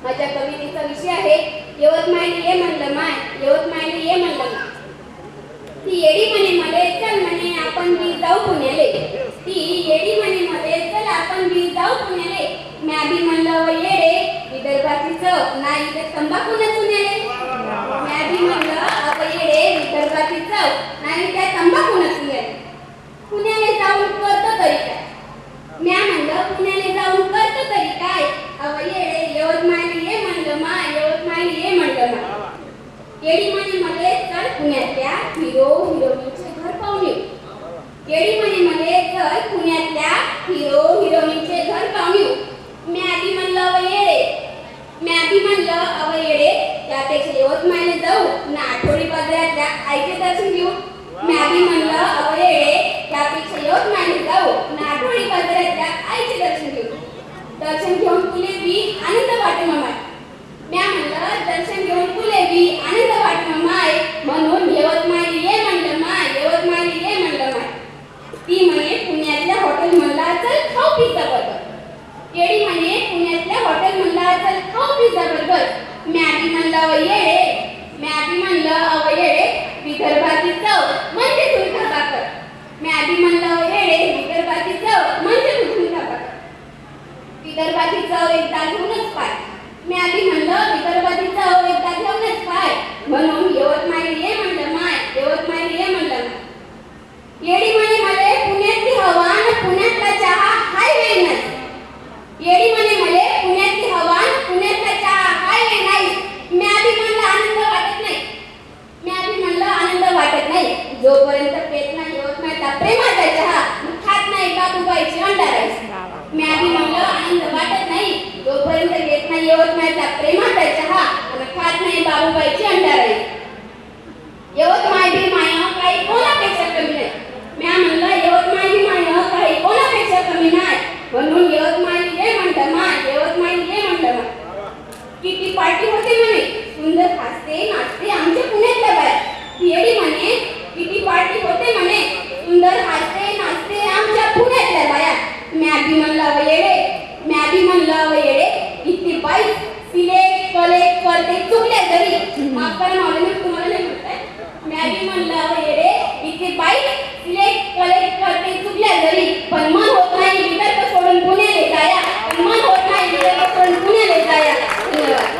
माझ्या कवितेचा विषय आहे यवतमाळी ये म्हणलं माय, यवतमाळी ये म्हणलं माय. ती येडी म्हणे मले चल म्हणे आपण बी जाऊ पुण्याले. ती येडी म्हणे मले चल आपण बी जाऊ पुण्याले. म्या बी म्हणलं व येडे विदर्भाची चव नाही ते तंबाखू न चुन्याले. म्या बी म्हणलं अव येडे विदर्भाची चव नाही त्या तंबाखू न चुन्याले. पुण्याले जाऊन करतो तरी काय. म्या म्हणलं पुण्याले जाऊन करतो तरी काय. अव येडे यवतमाळी ये म्हणलं माय, यवतमाळी ये म्हणलं माय. येडी म्हणे मले चल पुण्यातल्या हिरो हिरोईनचे घर पाहून येऊ. येडी म्हणे मले चल पुण्यातल्या हिरो हिरोईनचे घर पाहून येऊ. म्या बी म्हणलं अव येडे, म्या बी म्हणलं अव येडे त्यापेक्षा यवतमाळला जाऊ ना आठवडी बाजारातल्या आईचे दर्शन घेऊ. म्या बी म्हणलं अव येडे त्यापेक्षा यवतमाळला जाऊ ना आठवडी बाजारातल्या आईचे दर्शन घेऊ. दर्शन घेऊन तुले बी आनंद वाटे माय. म्या म्हणलं दर्शन घेऊन तुले बी आनंद वाटे माय म्हणून यवतमाळी ये म्हणलं माय, यवतमाळी ये म्हणलं माय. ती म्हणे पुण्यातल्या हॉटेल म्हणला चल खाऊ पिझ्झा बर्गर. येडी म्हणे पुण्यातल्या हॉटेल म्हणला चल खाऊ पिझ्झा बर्गर. म्या बी म्हणलं अव येडे, म्या बी म्हणलं अव येडे विदर्भाची चव म्हणजे झुणका भाकर. म्या बी म्हणलं अव येडे विदर्भाची चव म्हणजे झुणका भाकर. विदर्भाची चव एकदा घेऊनच पाय. म्या बी म्हणलं विदर्भाची चव एकदा घेऊनच पाय म्हणून यवतमाळी ये म्हणलं माय, यवतमाळी ये म्हणलं माय. येडी म्हणे मले पुण्यातली हवा आणि पुण्यातला चहा हायवे नाही. येडी म्हणे मले पुण्यातली हवा आणि पुण्यातला चहा हायवे नाही. म्या बी म्हणलं आनंद वाटत नाही, म्या बी म्हणलं आनंद वाटत नाही जोपर्यंत पेत नाही यवतमाळचा प्रेमाचा चहा खात नाही बाबूबाईची अंडा राईस. म्या बी म्हणलं आनंद वाटत नाही जोपर्यंत येत नाही यवतमाळचा प्रेमाचा चहा आणि खात नाही बाबूबाईची अंडा राईस. यवतमाळ बी माया काही कोणापेक्षा कमी नाही. म्या म्हणलं यवतमाळ बी माया काही कोणापेक्षा कमी नाही म्हणून यवतमाळी ये म्हणलं माय, यवतमाळी ये म्हणलं माय. किती पार्टी होते म्हणे सुंदर हसते नाचते आमच्या पुण्यातल्या बाया. येडी म्हणे किती पार्टी होते म्हणे सुंदर हसते नाचते आमच्या पुण्यातल्या बाया. म्या बी म्हणलं अव येडे, म्या बी म्हणलं अव येडे किती बाई सिलेक्ट कलेक्ट करते चुकल्या जरी माफ करा मावले तुम्हाला नाही म्हणताय. म्या बी म्हणलं अव येडे किती बाई सिलेक्ट कलेक्ट करते चुकल्या जरी पण मन होत नाही विदर्भ सोडून पुण्याले जाया, पण मन होत नाही विदर्भ सोडून पुण्याले जाया. धन्यवाद.